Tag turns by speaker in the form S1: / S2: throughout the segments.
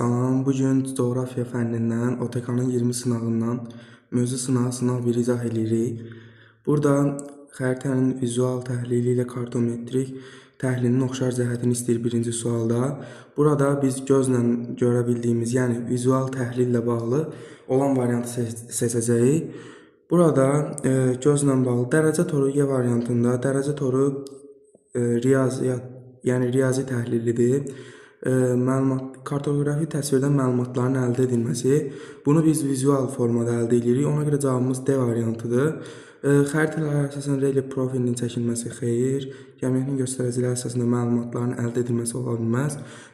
S1: Salam, bugün coğrafya fənnindən OTK-nın 20 sınağından mövzu sınav 1 izah edirik. Burada xəritənin vizual təhlili ilə kartometrik təhlilinin oxşar cəhətini istəyir birinci sualda. Burada biz gözlə görə bildiyimiz, yəni vizual təhlillə bağlı olan variantı seçəcəyik. Burada gözlə bağlı dərəcə toru Y variantında, dərəcə toru riyaziyyat, yəni riyazi təhlilidir. Kartoqrafi təsvirdən məlumatların əldə edilməsi. Bunu biz vizual formada əldə edirik. Ona görə cavabımız D variantıdır. Xəritələrə əsasən relyef profilinin çəkilməsi xeyr. Gəminin göstəriciləri əsasında məlumatların əldə edilməsi ola bilməz.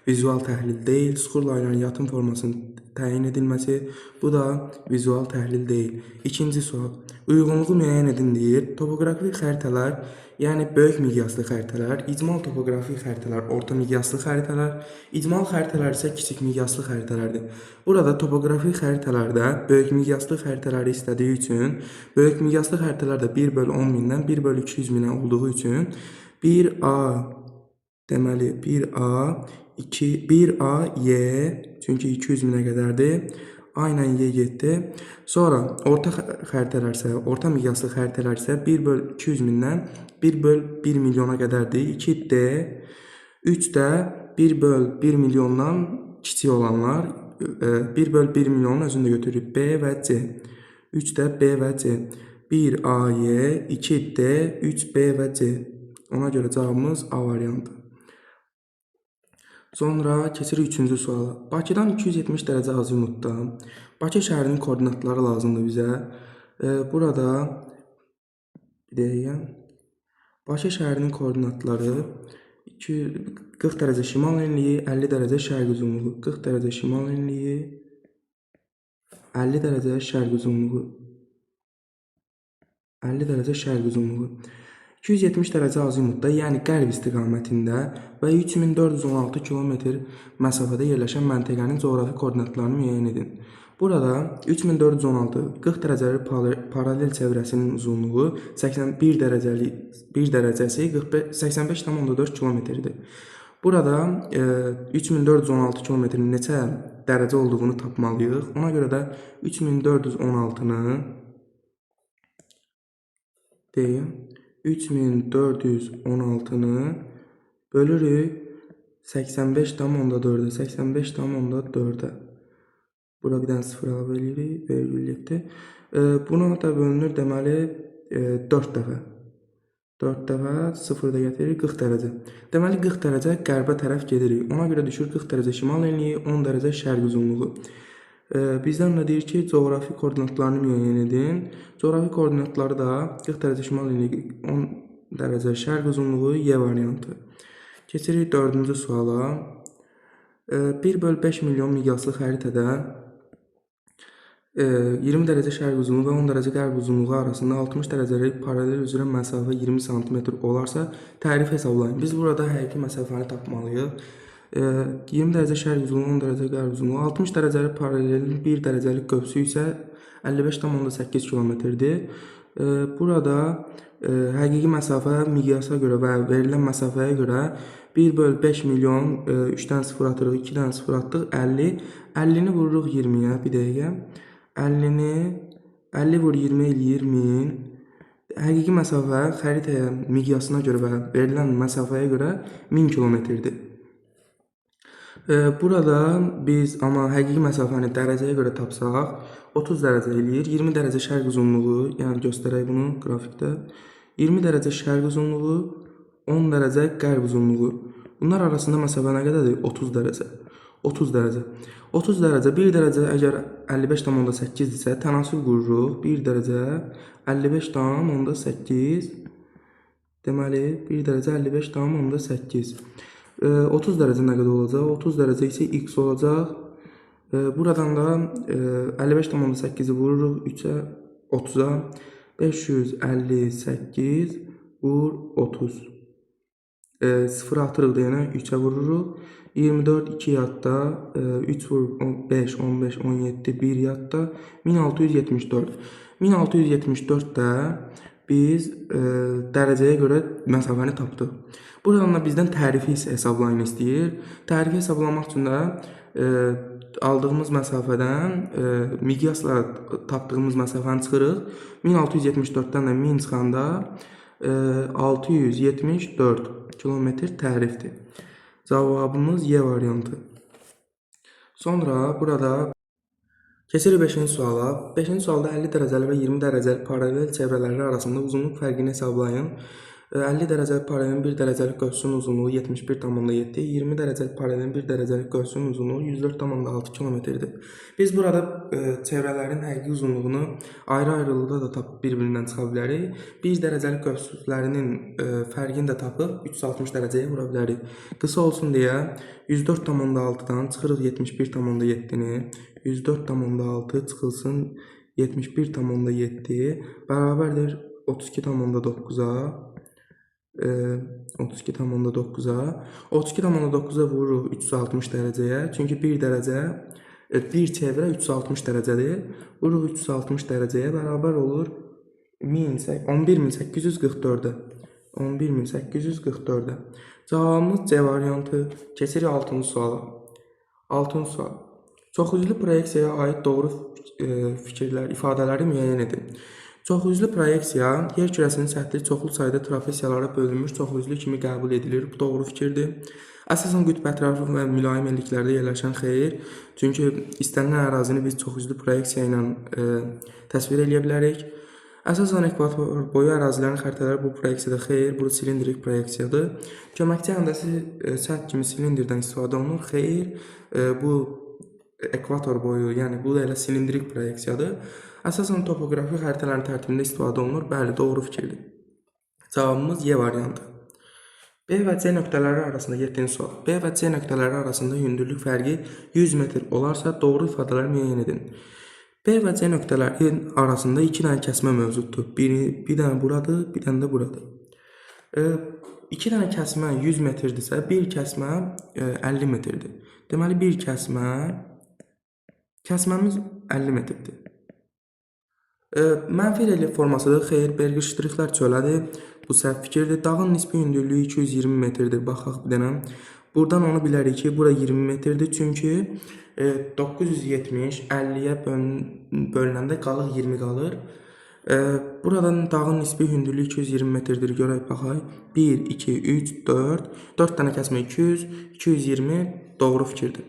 S1: Vizual təhlil deyil. Suxurla yatım formasının təyin edilməsi. Bu da vizual təhlil deyil. İkinci sual. Uyğunluğu müəyyən edin deyir. Topoqrafi xəritələr, yəni böyük miqyaslı xəritələr, icmal topoqrafik xəritələr, orta miqyaslı xəritələr, icmal xəritələr isə kiçik miqyaslı xəritələrdir. Burada topoqrafik xəritələrdə böyük miqyaslı xəritələri istədiyi üçün, böyük miqyaslı xəritələrdə 1/10.000-dən 1/200.000-ə olduğu üçün 1A, deməli 1A Y, çünki 200.000-ə qədərdir. A ilə Y getdi. Sonra orta xəritələr isə, orta miqyaslı xəritələr isə 1/200.000-dən 1/1 milyona qədərdir. 2D, 3də 1/1 milyondan kiçik olanlar 1/1 milyonun özünü də götürürük. B və C. 3də B və C. 1AY, 2D, 3B və C. Ona görə cavabımız A variantı. Sonra keçirik 3-cü suala. Bakıdan 270 dərəcə azimutda Bakı şəhərinin koordinatları lazımdır bizə. Burada deyək, Bakı şəhərinin koordinatları 40 dərəcə şimal enliyi, 50 dərəcə şərq uzunluğu. 40 dərəcə şimal enliyi, 50 dərəcə şərq uzunluğu. 50 dərəcə şərq uzunluğu. 270 dərəcə azimutda, yəni qərb istiqamətində və 3416 km məsafədə yerləşən məntəqənin coğrafi koordinatlarını müəyyən edin. Burada 3416 40 dərəcəli paralel çevrəsinin uzunluğu 81 dərəcəsi 85,4 km-dir. Burada 3416 km-nin neçə dərəcə olduğunu tapmalıyıq. Ona görə də 3416-nı deyim. 3416-nı bölürük 85,4-ə. 85,4-ə. Bura bir dənə 0 əlavə edirik. Vergül getdi. Buna da bölünür deməli 4 dəfə. 4 dəfə 0-da gətiririk 40 dərəcə. Deməli 40 dərəcə qərbə tərəf gedirik. Ona görə düşür 40 dərəcə şimal enliyi, 10 dərəcə şərq uzunluğu. Bizdən də deyir ki, coğrafi koordinatlarını müəyyən edin. Coğrafi koordinatları da 40 dərəcə şimal enliyi, 10 dərəcə şərq uzunluğu Y variantı. Keçirik 4-cü suala. 1/5 milyon miqyaslı xəritədə 20 dərəcə şərq uzunluğu və 10 dərəcə qərb uzunluğu arasında 60 dərəcəlik paralel üzrə məsafə 20 sm olarsa tərif hesablayın. Biz burada həqiqi məsafəni tapmalıyıq. 20 dərəcə şərq uzunluğu, 10 dərəcə qərb uzunluğu, 60 dərəcəlik paralelin 1 dərəcəlik qövsü isə 55,8 km-dir. Burada həqiqi məsafə miqyasa görə və verilən məsafəyə görə 1/5 milyon 3-dən 0 atırıq, 2-dən 0 atdıq, 50. 50-ni vururuq 20-yə, bir dəqiqə. 50 vur 20 eləyir 1000. Həqiqi məsafə xəritəyə miqyasına görə və verilən məsafəyə görə 1000 km-dir. Burada biz amma həqiqi məsafəni dərəcəyə görə tapsaq 30 dərəcə eləyir. 20 dərəcə şərq uzunluğu, yəni göstərək bunu qrafikdə. 20 dərəcə şərq uzunluğu, 10 dərəcə qərb uzunluğu. Bunlar arasında məsafə nə qədərdir? 30 dərəcə. 30 dərəcə. 30 dərəcə, 1 dərəcə əgər 55,8-dirsə tənasüb qururuq. 1 dərəcə 55,8. Deməli 1 dərəcə 55,8. 30 dərəcə nə qədər olacaq? 30 dərəcə isə x olacaq. Buradan da 55,8-i vururuq 3-ə, 30-a. 558 vur 30. 0 atırıq deyənə 3-ə vururuq. 24 2 yadda, 3 vur 5, 15, 17, 1 yadda. 1674. 1674 də biz dərəcəyə görə məsafəni tapdıq. Buradan da bizdən tərifi isə hesablayın istəyir. Tərifi hesablamaq üçün də aldığımız məsafədən miqyasla tapdığımız məsafəni çıxırıq. 1674-dən də 1000 çıxanda 674 kilometr tərifdir. Cavabımız Y variantı. Sonra burada keçirik 5-ci suala. 5-ci sualda 50 dərəcəli və 20 dərəcəli paralel çevrələri arasında uzunluq fərqini hesablayın. 50 dərəcəli paralelin 1 dərəcəlik qövsünün uzunluğu 71,7, 20 dərəcəlik paralelin 1 dərəcəlik qövsünün uzunluğu 104,6 kilometrdir. Biz burada çevrələrin həqiqi uzunluğunu ayrı-ayrılıqda da tapıb bir-birindən çıxa bilərik. 1 dərəcəlik qövsünlərinin fərqini də tapıb 360 dərəcəyə vura bilərik. Qısa olsun deyə 104,6-dan çıxırıq 71,7-ni. 104,6 çıxılsın 71,7 bərabərdir 32,9-a. 32,9-a. 32,9-a vururuq 360 dərəcəyə. Çünki bir çevrə 360 dərəcədir. Vururuq 360 dərəcəyə bərabər olur 11844-ə. 11844-ə. Cavabımız C variantı. Keçirik 6-cı suala. 6-cı sual. Çoxüzlü proyeksiyaya aid doğru fikirlər, ifadələri müəyyən edin. Çoxüzlü proyeksiya yer kürəsinin səthi çoxlu sayda trapesiyalara bölünmüş çoxüzlü kimi qəbul edilir. Bu doğru fikirdir. Əsasən qütb ətrafı və mülayim elliklərdə yerləşən xeyir. Çünki istənilən ərazini biz çoxüzlü proyeksiya ilə təsvir edə bilərik. Əsasən ekvator boyu ərazilərin xəritələri bu proyeksiyada xeyir. Bu silindrik proyeksiyadır. Köməkçi həndəsi səth kimi silindirdən istifadə olunur. Xeyir, bu ekvator boyu, yəni bu da elə silindrik proyeksiyadır. Əsasən topoqrafi xəritələrin tərtibində istifadə olunur. Bəli, doğru fikirdir. Cavabımız Y variantı. B və C nöqtələri arasında 7-ci sual. B və C nöqtələri arasında hündürlük fərqi 100 metr olarsa doğru ifadələri müəyyən edin. B və C nöqtələrinin arasında 2 dənə kəsmə mövcuddur. Bir dənə buradır, bir dənə də buradır. 2 dənə kəsmə 100 metrdirsə, bir kəsmə 50 metrdir. Deməli, bir kəsməmiz 50 metrdir. Mənfi relyef formasıdır. Xeyr, Berger ştrixlər çölədir. Bu səhv fikirdir. Dağın nisbi hündürlüyü 220 metrdir. Baxaq bir dənə. Buradan onu bilərik ki, bura 20 metrdir. Çünki 970 50-yə bölünəndə qalır 20 qalır. Buradan dağın nisbi hündürlüyü 220 metrdir. Görək, baxaq. 1, 2, 3, 4. 4 dənə kəsmə 200, 220 doğru fikirdir.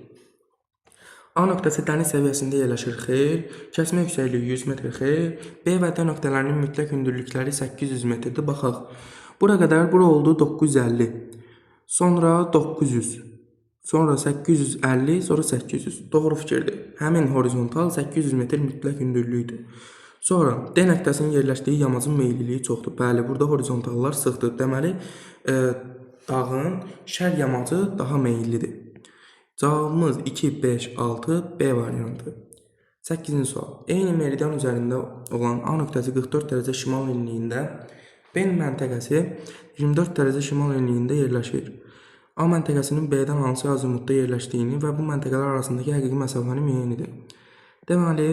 S1: A nöqtəsi dəniz səviyyəsində yerləşir. Xeyr. Kəsmə yüksəkliyi 100 metr. Xeyr. B və D nöqtələrinin mütləq hündürlükləri 800 metrdir. Baxaq. Bura qədər, bura oldu 950. Sonra 900. Sonra 850, sonra 800. Doğru fikirdir. Həmin horizontal 800 metr mütləq hündürlükdür. Sonra D nöqtəsinin yerləşdiyi yamacın meylliliyi çoxdur. Bəli, burada horizontallar sıxdır. Deməli, dağın şər yamacı daha meyillidir. Cavabımız 2, 5, 6, B variantı. 8-ci sual. Eyni meridian üzərində olan A nöqtəsi 44 dərəcə şimal enliyində, B məntəqəsi 24 dərəcə şimal enliyində yerləşir. A məntəqəsinin B-dən hansı azimutda yerləşdiyini və bu məntəqələr arasındakı həqiqi məsafəni müəyyən edin. Deməli,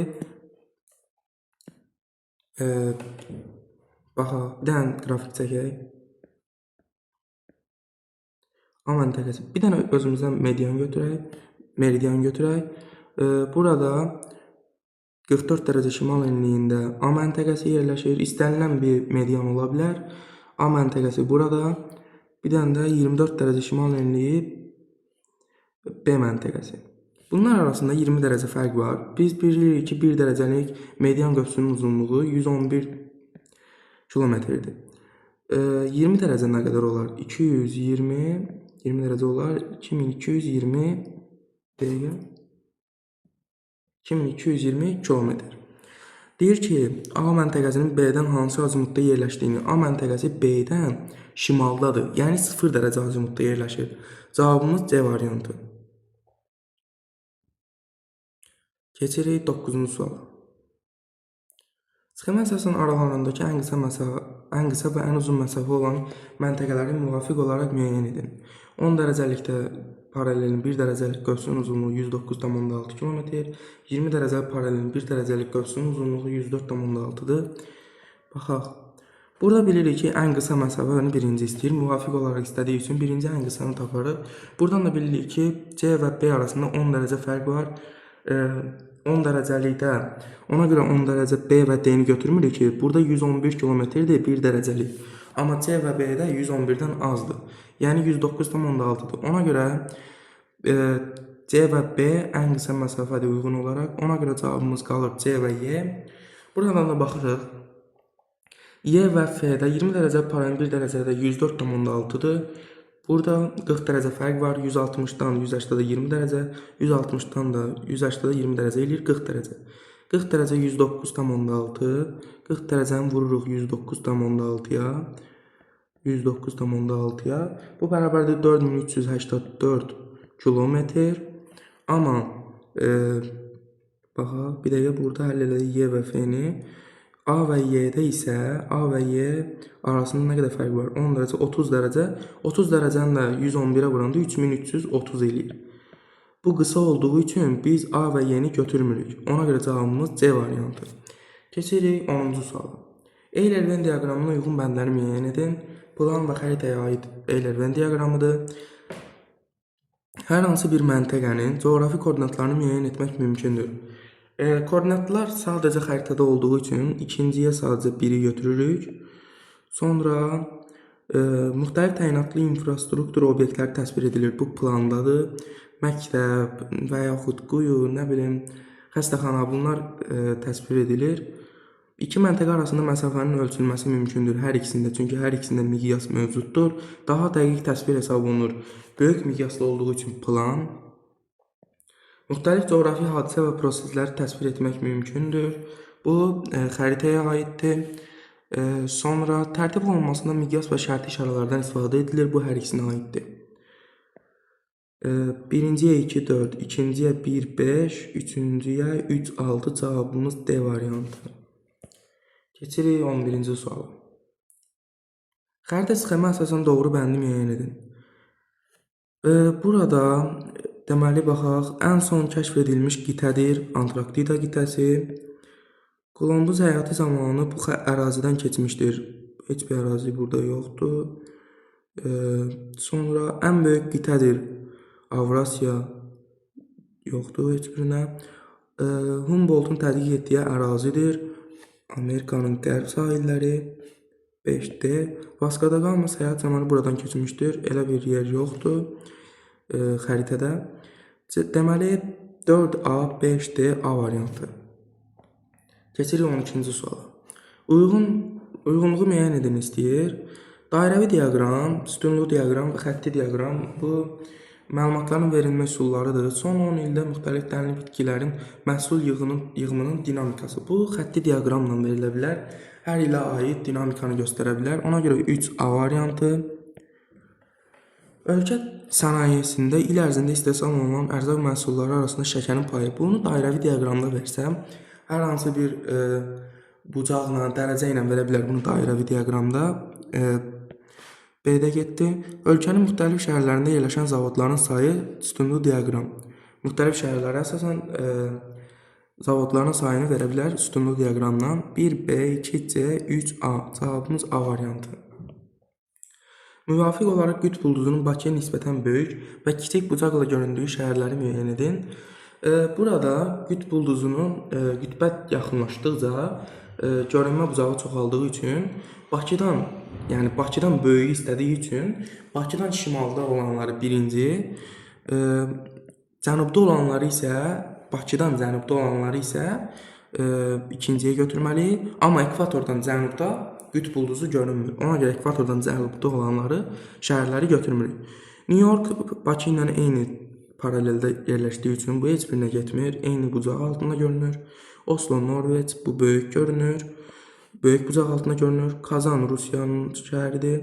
S1: baxaq, bir dənə qrafik çəkək. A məntəqəsi. Bir dənə özümüzdən meridian götürək. Burada 44 dərəcə şimal enliyində A məntəqəsi yerləşir. İstənilən bir median ola bilər. A məntəqəsi burada. Bir dənə də 24 dərəcə şimal enliyi B məntəqəsi. Bunlar arasında 20 dərəcə fərq var. Biz bilirik ki, 1 dərəcəlik median qövsünün uzunluğu 111 kilometrdir. 20 dərəcə nə qədər olar? 20 dərəcə olar. 2220 kilometr. Deyir ki, A məntəqəsinin B-dən hansı azimutda yerləşdiyini. A məntəqəsi B-dən şimaldadır. Yəni 0 dərəcə azimutda yerləşir. Cavabımız C variantı. Keçirik 9-cu suala. Sxema əsasının aralarındakı ən qısa və ən uzun məsafə olan məntəqələri müvafiq olaraq müəyyən edin. 10 dərəcəlikdə paralelin 1 dərəcəlik qövsünün uzunluğu 109,6 km, 20 dərəcəlik paralelin 1 dərəcəlik qövsünün uzunluğu 104,6-dır. Baxaq. Burada bilirik ki ən qısa məsafəni birinci istəyir. Müvafiq olaraq istədiyi üçün birinci ən qısanı taparıq. Buradan da bilirik ki, C və B arasında 10 dərəcə fərq var. 10 dərəcəlikdə, ona görə 10 dərəcə B və D-ni götürmürük ki, burada 111 kilometrdir 1 dərəcəlik. Amma C və B-də 111-dən azdır. Yəni 109,6-dır. Ona görə C və B ən qısa məsafədə uyğun olaraq, ona görə cavabımız qalır C və Y. Buradan da baxırıq. Y və F-də 20 dərəcə paralel 1 dərəcədə 104,6-dır. Burada 40 dərəcə fərq var. 160-dan 180-də 20 dərəcə, 160-dan da 180-də 20 dərəcə eləyir 40 dərəcə. 40 dərəcə 109,6. 40 dərəcəni vururuq 109,6-ya. 109,6-ya. Bu bərabərdir 4384 kilometr. Amma baxaq, bir dəqiqə burada həll edək Y və F-ni. A və Y-də isə A və Y arasında nə qədər fərq var? 10 dərəcə, 30 dərəcə. 30 dərəcəni də 111-ə vuranda 3330 eləyir. Bu qısa olduğu üçün biz A və Y-ni götürmürük. Ona görə cavabımız C variantı. Keçirik 10-cu suala. Eyler-Venn diaqramına uyğun bəndləri müəyyən edin. Plan və xəritəyə aid Eyler-Venn diaqramıdır. Hər hansı bir məntəqənin coğrafi koordinatlarını müəyyən etmək mümkündür. Koordinatlar sadəcə xəritədə olduğu üçün ikinciyə sadəcə 1-i götürürük. Sonra müxtəlif təyinatlı infrastruktur obyektləri təsvir edilir. Bu plandadır. Məktəb və yaxud quyu, nə bilim, xəstəxana bunlar təsvir edilir. İki məntəqə arasında məsafənin ölçülməsi mümkündür hər ikisində. Çünki hər ikisində miqyas mövcuddur. Daha dəqiq təsvir hesab olunur. Böyük miqyaslı olduğu üçün plan. Müxtəlif coğrafi hadisə və prosesləri təsvir etmək mümkündür. Bu xəritəyə aiddir. Sonra tərtib olunmasında miqyas və şərti işarələrdən istifadə edilir. Bu hər ikisinə aiddir. Birinciyə 2, 4, ikinciyə 1, 5, üçüncüyə 3, 6 cavabımız D variantı. Keçirik 11-ci suala. Xəritə sxemə əsasən doğru bəndi müəyyən edin. Burada deməli baxaq, ən son kəşf edilmiş qitədir Antarktida qitəsi. Kolumbus həyatı zamanı bu ərazidən keçmişdir. Heç bir ərazi burada yoxdur. Sonra ən böyük qitədir Avrasiya, yoxdur heç birinə. Humboldtun tədqiq etdiyi ərazidir Amerikanın qərb sahilləri. 5D. Vasco da Gama səyahət zamanı buradan keçmişdir. Elə bir yer yoxdur xəritədə. Deməli 4A, 5D, A variantı. Keçirik 12-ci suala. Uyğunluğu müəyyən edin istəyir. Dairəvi diaqram, sütunlu diaqram və xətti diaqram bu məlumatların verilmə üsullarıdır. Son 10 ildə müxtəlif dənli bitkilərin məhsul yığımının dinamikası. Bu xətti diaqramla verilə bilər. Hər ilə aid dinamikanı göstərə bilər. Ona görə 3A variantı. Ölkə sənayesində il ərzində istehsal olunan ərzaq məhsulları arasında şəkərin payı. Bunu dairəvi diaqramda versəm, hər hansı bir bucaqla, dərəcə ilə verə bilər bunu dairəvi diaqramda. B-də getdi. Ölkənin müxtəlif şəhərlərində yerləşən zavodların sayı sütunlu diaqram. Müxtəlif şəhərlərə əsasən zavodların sayını verə bilər sütunlu diaqramdan. 1B, 2C, 3A. Cavabımız A variantı. Müvafiq olaraq qütb ulduzunun Bakıya nisbətən böyük və kiçik bucaqla göründüyü şəhərləri müəyyən edin. Burada qütb ulduzunun qütbə yaxınlaşdıqca görünmə bucağı çoxaldığı üçün Bakıdan böyüyü istədiyi üçün Bakıdan şimalda olanları birinci, cənubda olanları isə Bakıdan cənubda olanları isə ikinciyə götürməliyik. Amma ekvatordan cənubda qütb ulduzu görünmür. Ona görə ekvatordan cənubda olanları, şəhərləri götürmürük. New York Bakı ilə eyni paraleldə yerləşdiyi üçün bu heç birinə getmir. Eyni bucaq altında görünür. Oslo, Norveç bu böyük görünür. Böyük bucaq altında görünür. Kazan Rusiyanın şəhəridir.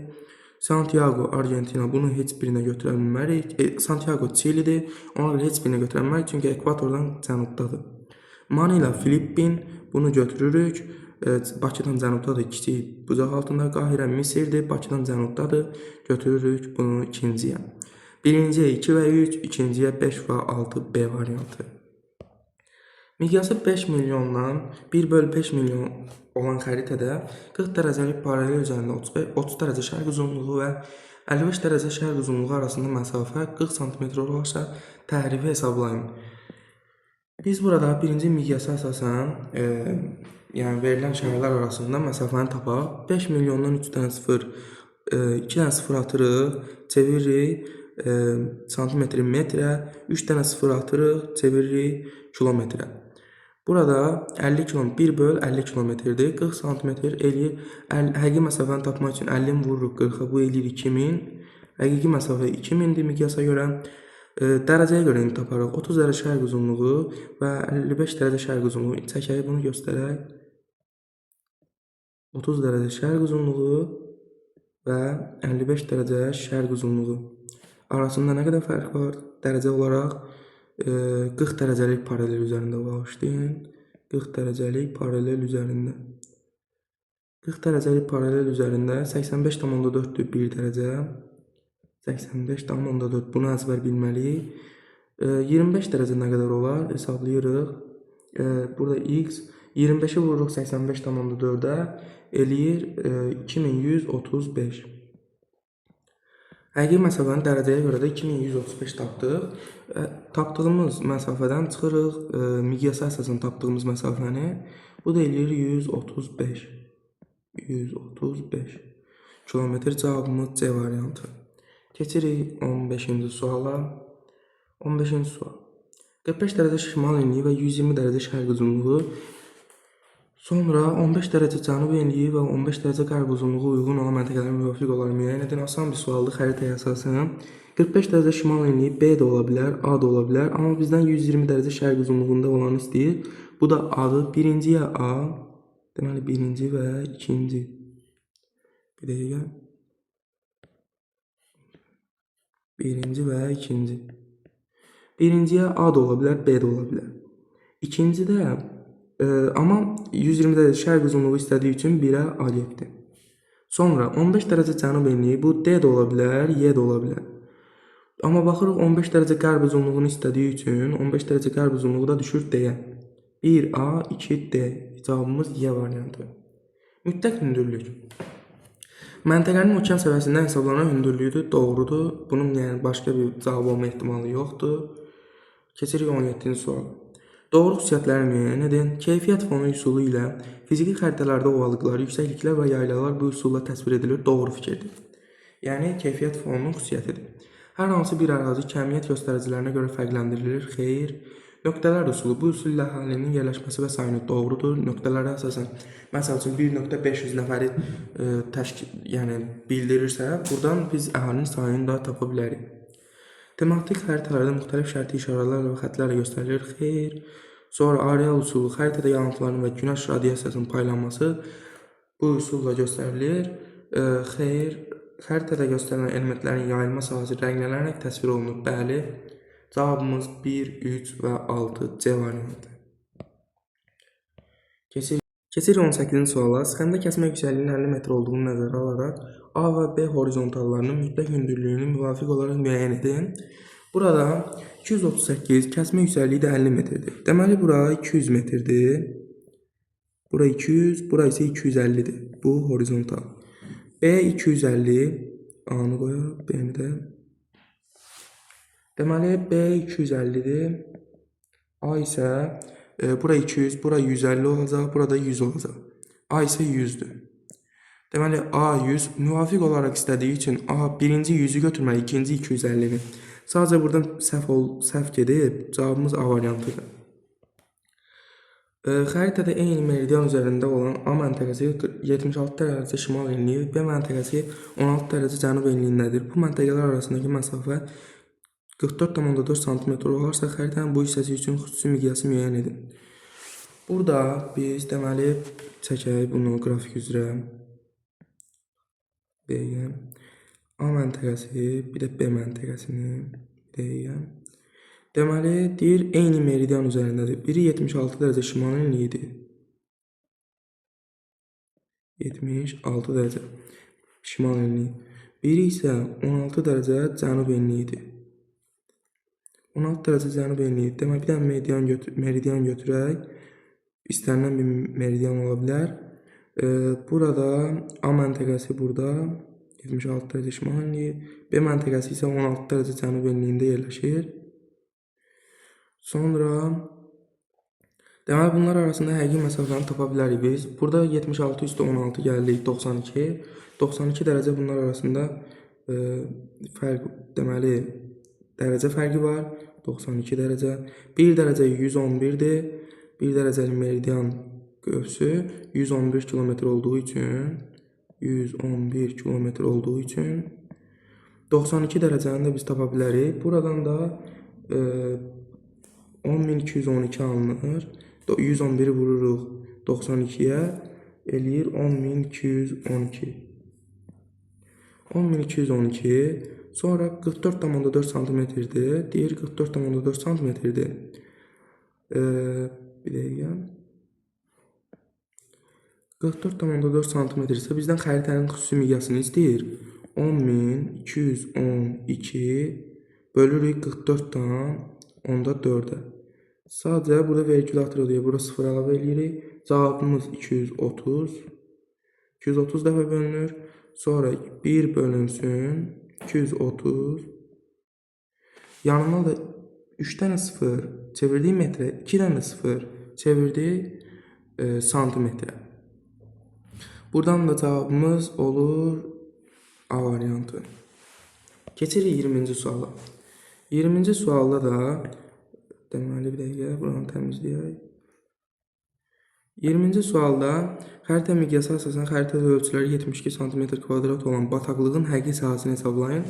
S1: Santiago, Argentina bunu heç birinə götürə bilmərik. Santiago Çilidir. Ona görə heç birinə götürə bilmərik çünki ekvatordan cənubdadır. Manila, Filippin bunu götürürük. Bakıdan cənubdadır, kiçik bucaq altında. Qahirə, Misirdir, Bakıdan cənubdadır. Götürürük bunu ikinciyə. Birinciyə 2 və 3, ikinciyə 5 və 6 B variantı. Miqyası 5 milyondan 1/5 milyon olan xəritədə 40 dərəcəlik paralel üzərində 30 dərəcə şərq uzunluğu və 55 dərəcə şərq uzunluğu arasında məsafə 40 sm olarsa təhrifi hesablayın. Biz burada birinci miqyasa əsasən yəni verilən şəhərlər arasında məsafəni tapaq. 5 milyondan 3 dənə 0, 2 dənə 0 atırıq, çeviririk santimetri metrə, 3 dənə 0 atırıq, çeviririk kilometrə. Burada 50 km 1/50 kilometrdir. 40 sm eləyir. Həqiqi məsafəni tapmaq üçün 50-ni vururuq 40-a, bu eləyir 2000. Həqiqi məsafə 2000-dir miqyasa görə. Dərəcəyə görə indi taparıq. 30 dərəcə şərq uzunluğu və 55 dərəcə şərq uzunluğu. Çəkək bunu göstərək. 30 dərəcə şərq uzunluğu və 55 dərəcə şərq uzunluğu arasında nə qədər fərq var? Dərəcə olaraq 40 dərəcəlik paralel üzərində bağışlayın. 40 dərəcəlik paralel üzərində. 40 dərəcəlik paralel üzərində 85,4-dür 1 dərəcə. 85,4 bunu əzbər bilməliyik. 25 dərəcə nə qədər olar? Hesablayırıq. Burada x 25-i vururuq 85,4-ə eləyir 2135. Həqiqi məsafəni dərəcəyə görə də 2135 tapdıq. Tapdığımız məsafədən çıxırıq miqyasa əsasən tapdığımız məsafəni. Bu da eləyir 135. 135 kilometr. Cavabımız C variantı. Keçirik 15-ci suala. 15-ci sual. 45 dərəcə şimal enliyi və 120 dərəcə şərq uzunluğu, sonra 15 dərəcə cənub enliyi və 15 dərəcə qərb uzunluğu uyğun olan məntəqələrin müvafiq olaraq müəyyən edin. Asan bir sualdır xəritəyə əsasən. 45 dərəcə şimal enliyi B də ola bilər, A da ola bilər. Amma bizdən 120 dərəcə şərq uzunluğunda olanı istəyir. Bu da A-dır. Birinciyə A. Deməli, birinci və ikinci. Bir dəqiqə. Birinci və ikinci. Birinciyə A da ola bilər, B də ola bilər. İkincidə amma 120 dərəcə şərq uzunluğu istədiyi üçün 1-ə A getdi. Sonra 15 dərəcə cənub enliyi, bu D də ola bilər, Y də ola bilər. Amma baxırıq 15 dərəcə qərb uzunluğunu istədiyi üçün 15 dərəcə qərb uzunluğu da düşür D-yə. 1A, 2D. Cavabımız Y variantı. Mütləq hündürlük. Məntəqənin okean səviyyəsindən hesablanan hündürlüyüdür, doğrudur. Bunun yəni başqa bir cavab olma ehtimalı yoxdur. Keçirik 17-ci suala. Doğru xüsusiyyətləri müəyyən edin. Keyfiyyət fonu üsulu ilə fiziki xəritələrdə ovalıqlar, yüksəkliklər və yaylalar bu üsulla təsvir edilir. Doğru fikirdir. Yəni, keyfiyyət fonunun xüsusiyyətidir. Hər hansı bir ərazi kəmiyyət göstəricilərinə görə fərqləndirilir. Xeyr. Nöqtələr üsulu. Bu üsul ilə əhalinin yerləşməsi və sayını doğrudur. Nöqtələrə əsasən, məsəl üçün 1.500 nəfəri bildirirsə, buradan biz əhalinin sayını da tapa bilərik. Tematik xəritələrdə müxtəlif şərti işarələrlə və xətlərlə göstərilir. Xeyr. Sonra areal üsulu, xəritədə yanıntıların və günəş radiasiyasının paylanması bu üsulla göstərilir. Xeyr. Xəritədə göstərilən elementlərin yayılma sahəsi rənglənərək təsvir olunur. Bəli. Cavabımız 1, 3 və 6 C variantı. Keçirik 18-ci suala. Sıxəndə kəsmə yüksəkliyinin 50 metr olduğunu nəzərə alaraq A və B horizontallarının mütləq hündürlüyünü müvafiq olaraq müəyyən edin. Burada 238, kəsmə yüksəkliyi də 50 metrdir. Deməli, bura 200 metrdir. Bura 200, bura isə 250-dir. Bu horizontal. B 250, A-nı qoyaq, B-ni də. Deməli, B 250-dir. A isə bura 200, bura 150 olacaq, burada 100 olacaq. A isə 100-dür. Deməli, A 100 müvafiq olaraq istədiyi üçün A birinci 100-ü götürməli, ikinci 250-ni. Sadəcə buradan səhv gedib, cavabımız A variantıdır. Xəritədə eyni meridian üzərində olan A məntəqəsi 76 dərəcə şimal enliyi, B məntəqəsi 16 dərəcə cənub enliyindədir. Bu məntəqələr arasındakı məsafə 44,4 cm olarsa, xəritənin bu hissəsi üçün xüsusi miqyası müəyyən edin. Burada biz deməli çəkək bunu qrafik üzrə. Deyəm. A məntəqəsi, bir də B məntəqəsini deyəm. Deməli, deyir, eyni meridian üzərindədir. Biri 76 dərəcə şimal enliyidir. 76 dərəcə şimal enliyi. Biri isə 16 dərəcə cənub enliyidir. 16 dərəcə cənub enliyib. Demək, bir dənə meridian götürək. İstənilən bir meridian ola bilər. Burada A məntəqəsi burada 76 dərəcə şimal enliyi. B məntəqəsi isə 16 dərəcə cənub enliyində yerləşir. Sonra deməli, bunlar arasında həqiqi məsafəni tapa bilərik biz. Burada 76 üstə 16 gəldik 92. 92 dərəcə bunlar arasında deməli, dərəcə fərqi var. 92 dərəcə. 1 dərəcə 111-dir. 1 dərəcəli meridian qövsü 111 kilometr olduğu üçün 92 dərəcəni də biz tapa bilərik. Buradan da 10.212 alınır. 111-i vururuq 92-yə, eləyir 10.212. 10.212, sonra 44,4 santimetrdir. Deyir 44,4 santimetrdir. Bir dəqiqə. 44,4 santimetr isə bizdən xəritənin xüsusi miqyasını istəyir. 10.212 bölürük 44,4-ə. Sadəcə burada vergül atırıq, burada 0 əlavə edirik. Cavabımız 230. 230 dəfə bölünür. Sonra 1 bölünsün 230. Yanına da 3 dənə 0 çevirdik metrə, 2 dənə 0 çevirdik santimetrə. Buradan da cavabımız olur A variantı. Keçirik 20-ci suala. 20-ci sualda da deməli, bir dəqiqə, buranı təmizləyək. 20-ci sualda xəritə miqyası əsasən xəritədə ölçüləri 72 cm² olan bataqlığın həqiqi sahəsini hesablayın.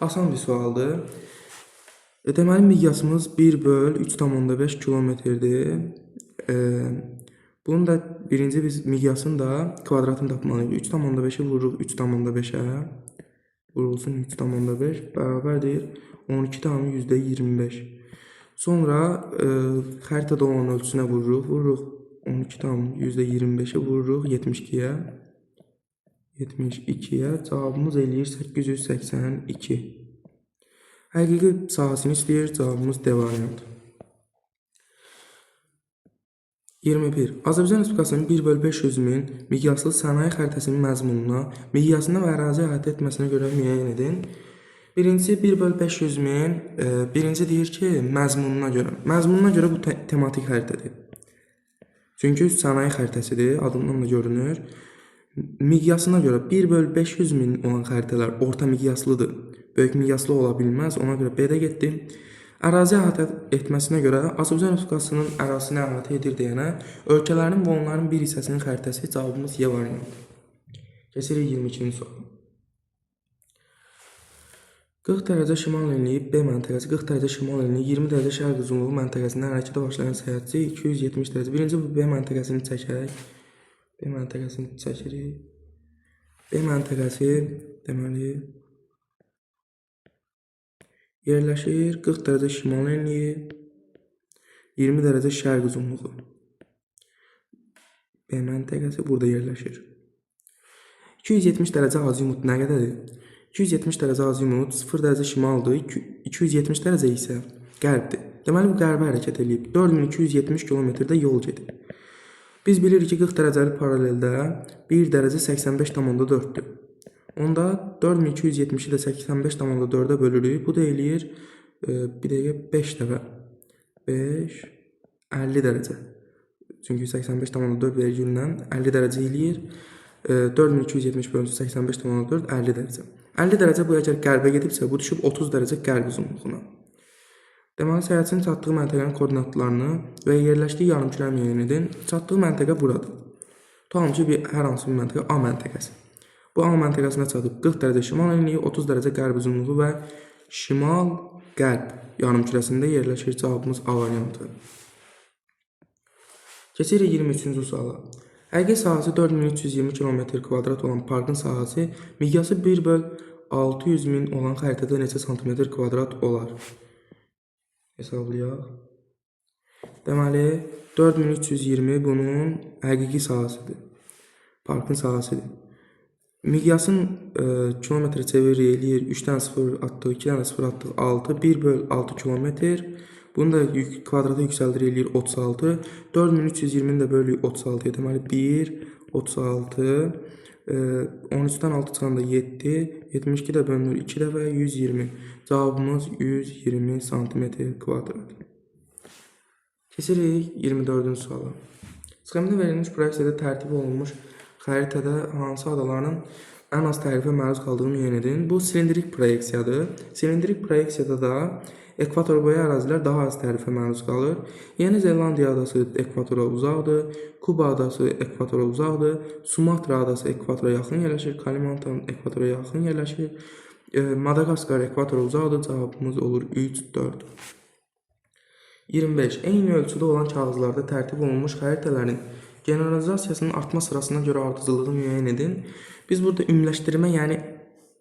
S1: Asan bir sualdır. Deməli, miqyasımız 1/3,5 kilometrdir. Bunun da birinci biz miqyasını da kvadratını tapmalıyıq. 3,5-i vururuq 3,5-ə. Vurulsun 3,5 bərabərdir 12,25. Sonra xəritədə olan ölçüsünə vururuq 12,25-i vururuq 72-yə. 72-yə cavabımız eləyir 882. Həqiqi sahəsini istəyir, cavabımız D variantı. 21. Azərbaycan Respublikasının 1/500.000 miqyaslı sənaye xəritəsinin məzmununa, miqyasına və ərazi əhatə etməsinə görə müəyyən edin. Birincisi 1/500.000, birinci deyir ki, məzmununa görə. Məzmununa görə bu tematik xəritədir. Çünki sənaye xəritəsidir, adından da görünür. Miqyasına görə 1/500.000 olan xəritələr orta miqyaslıdır. Böyük miqyaslı ola bilməz, ona görə B-də getdim. Ərazi əhatə etməsinə görə Azərbaycan Respublikasının ərazisini əhatə edir deyənə ölkələrin və onların bir hissəsinin xəritəsi cavabımız Y variantı. Keçirik 22-ci sual. 40 dərəcə şimal enliyi B məntəqəsi, 40 dərəcə şimal enliyi, 20 dərəcə şərq uzunluğu məntəqəsindən hərəkətə başlayan səyahətçi 270 dərəcə. Birinci bu B məntəqəsini çəkək. B məntəqəsini çəkirik. B məntəqəsi deməli yerləşir 40 dərəcə şimal enliyi, 20 dərəcə şərq uzunluğu. B məntəqəsi burada yerləşir. 270 dərəcə azimut nə qədərdir? 270 dərəcə azimut 0 dərəcə şimaldır, 270 dərəcə isə qərbdir. Deməli, bu qərbə hərəkət edib 4270 kilometrdə yol gedir. Biz bilirik ki, 40 dərəcəli paraleldə 1 dərəcə 85,4-dür. Onda 4270-i də 85,4-ə bölürük. Bu da eləyir, bir dəqiqə 5 dəfə. 5, 50 dərəcə. Çünki 85,4 vergüllə 50 dərəcə eləyir. 4270 bölünsün 85,4, 50 dərəcə. 50 dərəcə bu əgər qərbə gedibsə, bu düşüb 30 dərəcə qərb uzunluğuna. Deməli, səyahətçinin çatdığı məntəqənin koordinatlarını və yerləşdiyi yarımkürəni müəyyən edin. Çatdığı məntəqə buradır. Tutalım ki, hər hansı bir məntəqə A məntəqəsi. Bu A məntəqəsinə çatıb 40 dərəcə şimal enliyi, 30 dərəcə qərb uzunluğu və şimal-qərb yarımkürəsində yerləşir. Cavabımız A variantı. Keçirik 23-cü suala. Həqiqi sahəsi 4320 km² olan parkın sahəsi miqyası 1/600.000 olan xəritədə neçə cm² olar? Hesablayaq. Deməli, 4320 bunun həqiqi sahəsidir. Parkın sahəsidir. Miqyasın kilometrə çeviri eləyir. 3-dən 0 atdıq, 2-dən 0 atdıq, 6. 1/6 kilometr. Bunu da kvadrata yüksəldir eləyir 36. 4320-ni də bölürük 36-ya. Deməli 1, 36, 13-dən 6 çıxanda 7, 72 də bölünür 2 dəfə 120. Cavabımız 120 santimetr kvadrat. Keçirik 24-cü suala. Sxemdə verilmiş proyeksiyada tərtib olunmuş xəritədə hansı adaların ən az tərifə məruz qaldığını müəyyən edin. Bu silindrik proyeksiyadır. Silindrik proyeksiyada da ekvator boyu ərazilər daha az tərifə məruz qalır. Yeni Zelandiya adası ekvatora uzaqdır. Kuba adası ekvatora uzaqdır. Sumatra adası ekvatora yaxın yerləşir. Kalimantan ekvatora yaxın yerləşir. Madagaskar ekvatora uzaqdır. Cavabımız olur 3, 4. 25. Eyni ölçüdə olan kağızlarda tərtib olunmuş xəritələrin generalizasiyasının artma sırasına görə ardıcılığı müəyyən edin. Biz burada ümumiləşdirmə, yəni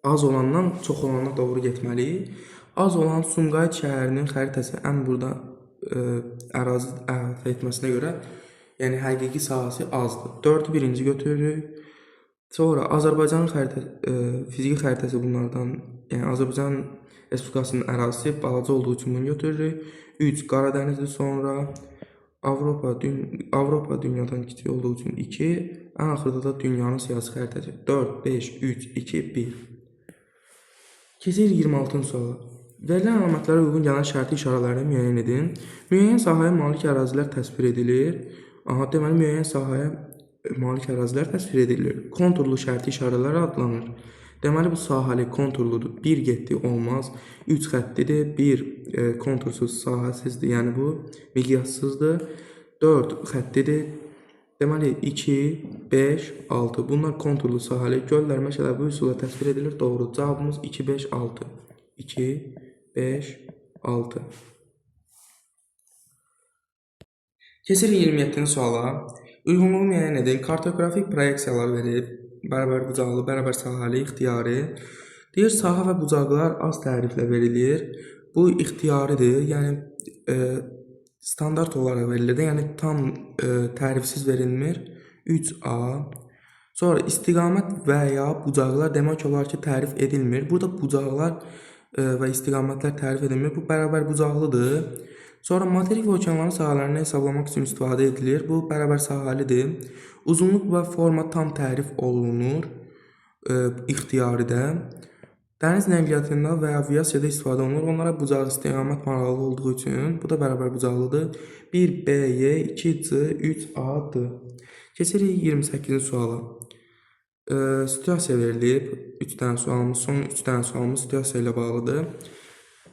S1: az olandan çox olana doğru getməliyik. Az olan Sumqayıt şəhərinin xəritəsi ən burada ərazi əhatə etməsinə görə, yəni həqiqi sahəsi azdır. 4-ü birinci götürürük. Sonra Azərbaycanın fiziki xəritəsi bunlardan, yəni Azərbaycan Respublikasının ərazisi balaca olduğu üçün bunu götürürük. 3 Qaradənizdir, sonra Avropa dünyadan kiçik olduğu üçün 2, ən axırda da dünyanın siyasi xəritəsi 4, 5, 3, 2, 1. Keçirik 26-cı suala. Verilən əlamətlərə uyğun gələn şərti işarələrini müəyyən edin. Müəyyən sahəyə malik ərazilər təsvir edilir. Deməli, müəyyən sahəyə malik ərazilər təsvir edilir. Konturlu şərti işarələr adlanır. Deməli, bu sahəli konturludur. 1 getdi olmaz. 3 xətlidir. 1 kontursuz sahəsizdir. Yəni bu miqyassızdır. 4 xətlidir. Deməli 2, 5, 6. Bunlar konturlu sahəli göllər, meşələr bu üsulla təsvir edilir. Doğru. Cavabımız 2, 5, 6. 2, 5, 6. Keçirik 27-ci suala. Uyğunluğu müəyyən edin. Kartografik proyeksiyalar verib. Bərabər bucaqlı, bərabər sahəli, ixtiyari. Deyir, sahə və bucaqlar az təriflə verilir. Bu ixtiyaridir, yəni standart olaraq verilir. Yəni tam tərifsiz verilmir. 3A. Sonra istiqamət və ya bucaqlar demək olar ki, tərif edilmir. Burada bucaqlar və istiqamətlər tərif edilmir. Bu bərabər bucaqlıdır. Sonra materik və okeanların sahələrini hesablamaq üçün istifadə edilir. Bu bərabər sahəlidir. Uzunluq və forma tam tərif olunur ixtiyaridə. Dəniz nəqliyyatında və aviasiyada istifadə olunur. Onlara bucaq istiqamət maraqlı olduğu üçün bu da bərabər bucaqlıdır. 1BY, 2C, 3AD. Keçirik 28-ci suala. Situasiya verilib. 3 dənə sualımız, son 3 dənə sualımız situasiya ilə bağlıdır.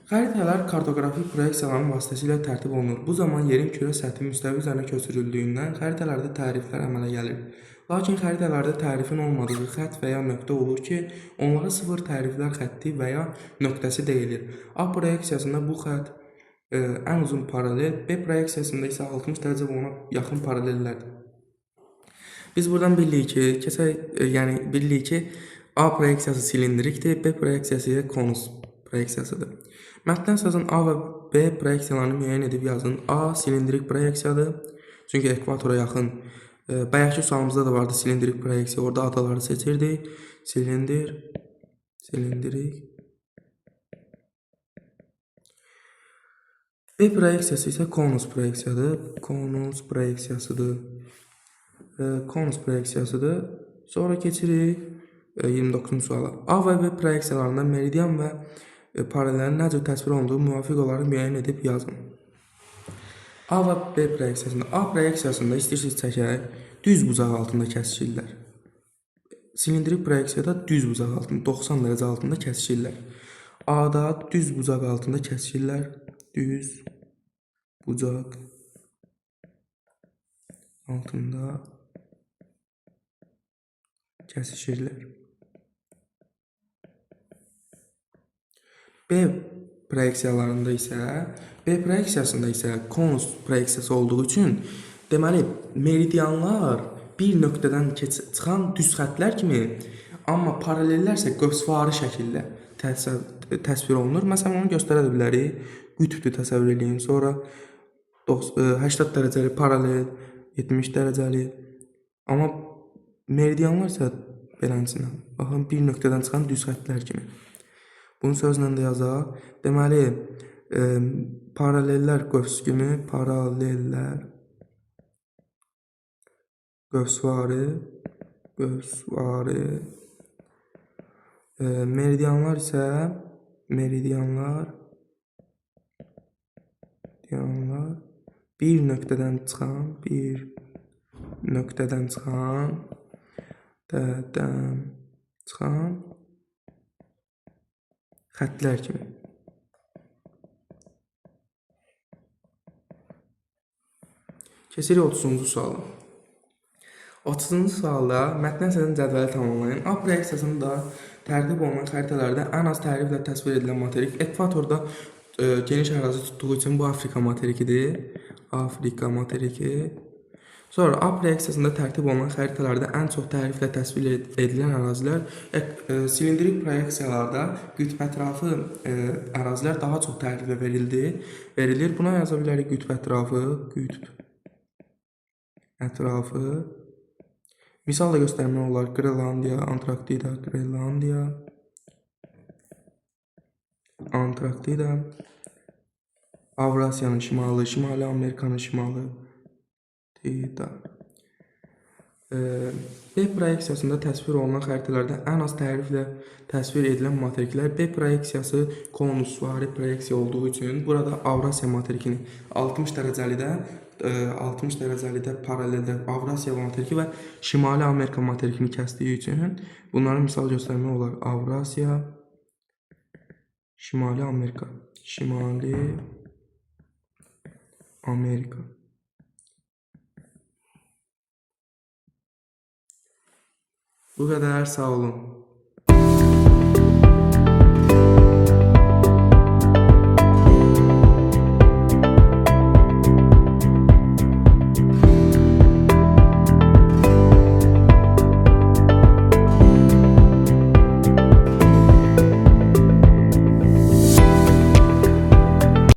S1: Xəritələr kartografik proyeksiyaların vasitəsilə tərtib olunur. Bu zaman yerin kürə səthi müstəvi üzərinə köçürüldüyündən xəritələrdə təriflər əmələ gəlir. Lakin xəritələrdə tərifin olmadığı xətt və ya nöqtə olur ki, onlara sıfır təriflər xətti və ya nöqtəsi deyilir. A proyeksiyasında bu xətt ən uzun paralel, B proyeksiyasında isə 60 dərəcə və ona yaxın paralellərdir. Biz buradan bilirik ki, A proyeksiyası silindrikdir, B proyeksiyası ilə konus proyeksiyasıdır. Mətndən əsasən A və B proyeksiyalarını müəyyən edib yazın. A silindrik proyeksiyadır. Çünki ekvatora yaxın. Bayaqki sualımızda da vardı silindrik proyeksiya. Orada adaları seçirdik. Silindrik. B proyeksiyası isə konus proyeksiyadır. Konus proyeksiyasıdır. Sonra keçirik 29-cu suala. A və B proyeksiyalarında meridian və paralellərin nə cür təsvir olunduğu müvafiq olaraq müəyyən edib yazın. A və B proyeksiyasında. A proyeksiyasında istəyirsiniz çəkək, düz bucaq altında kəsişirlər. Silindrik proyeksiyada düz bucaq altında, 90 dərəcə altında kəsişirlər. A-da düz bucaq altında kəsişirlər. Düz bucaq altında kəsişirlər. B proyeksiyasında isə konus proyeksiyası olduğu üçün deməli meridianlar bir nöqtədən çıxan düz xəttlər kimi, amma paralellər isə qövsvari şəkildə təsvir olunur. Məsələn, onu göstərə bilərik. Qütbdür təsəvvür edin. Sonra 80 dərəcəli paralel, 70 dərəcəli. Amma meridianlar isə Beləsinə. Baxın, bir nöqtədən çıxan düz xəttlər kimi. Bunu sözlə də yazaq. Deməli, paralellər qövsgümü, paralellər qövsvarı, meridianlar isə meridianlar bir nöqtədən çıxan xəttlər kimi. Keçirik 30-cu suala. 30-cu sualda mətn əsasının cədvəli tamamlayın. A proyeksiyasında tərtib olunan xəritələrdə ən az təriflə təsvir edilən materik ekvatorda geniş ərazi tutduğu üçün bu Afrika materikidir. Afrika materiki. Sonra A proyeksiyasında tərtib olunan xəritələrdə ən çox təriflə təsvir edilən ərazilər silindrik proyeksiyalarda qütb ətrafı ərazilər daha çox təriflə verilir. Buna yaza bilərik qütb ətrafı. Misal da göstərmək olar. Qrenlandiya, Antarktida, Avrasiyanın şimalı, Şimali Amerikanın şimalı. B proyeksiyasında təsvir olunan xəritələrdə ən az təriflə təsvir edilən materiklər B proyeksiyası konusvari proyeksiya olduğu üçün burada Avrasiya materikini 60 dərəcəlidə paraleldə Avrasiya materiki və Şimali Amerika materikini kəsdiyi üçün bunları misal göstərmək olar. Avrasiya, Şimali Amerika. Bu qədər, sağ olun.